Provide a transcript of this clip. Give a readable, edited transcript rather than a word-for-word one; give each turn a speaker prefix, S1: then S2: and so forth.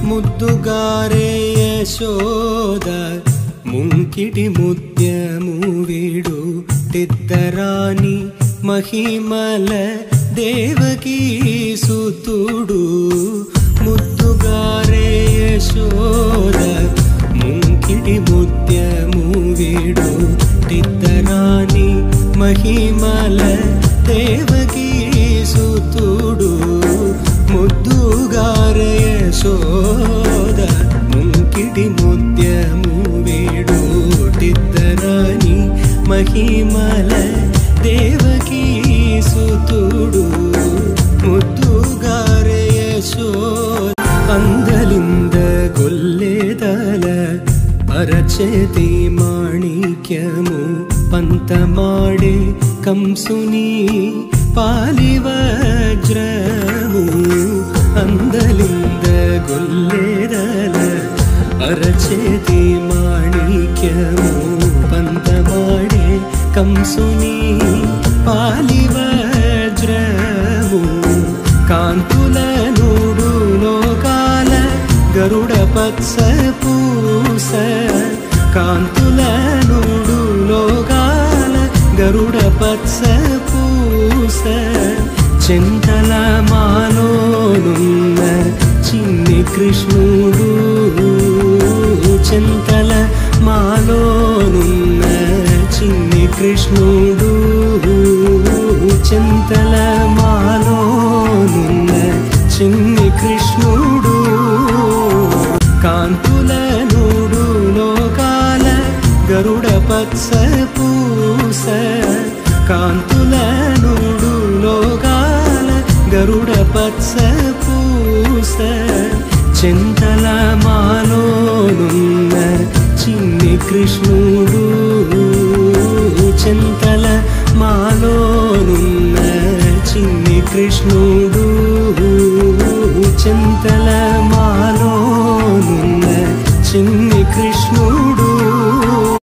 S1: ముద్దుగారే యశోద ముంకిటి ముత్యము వీడు తిద్దరాని మహిమల దేవకీ సుతుడు ముద్దుగారే యశోద ముంకిటి ముత్యము వీడు తిద్దరాని మహిమల దేవకీ సుతుడు ముద్దుగారే యశోద ముంకిటి ముత్యము వీడు తిద్దరాని మహిమల దేవకీ సుతుడు ముద్దుగారే యశోద అందలింద గొల్లెదల అరచేతి మాణిక్యము పంతమాడే కంసుని పాలివజ్రము అందలింద గొల్లెదల అరచేతి మాణిక్యము పంతమాడే కంసుని పాలివజ్రము కాంతుల నూడు లోకాల గరుడ పత్స పూస కాంతుల నూడు లోకాల గరుడ పత్స పూస చింతల మాలోనున్న చిన్ని కృష్ణుడు చింతల మాలోనున్న చిన్ని కృష్ణుడు చింతల మాలోనున్న చిన్ని కృష్ణుడు కాంతుల నూడు లోకాల గరుడ పత్స పూస కాంతుల నూడు లోకాల గరుడ పత్స పూస చింతల మాలోనున్న చిన్ని కృష్ణుడు చింతల మాలోనున్న చిన్ని కృష్ణుడు చింతల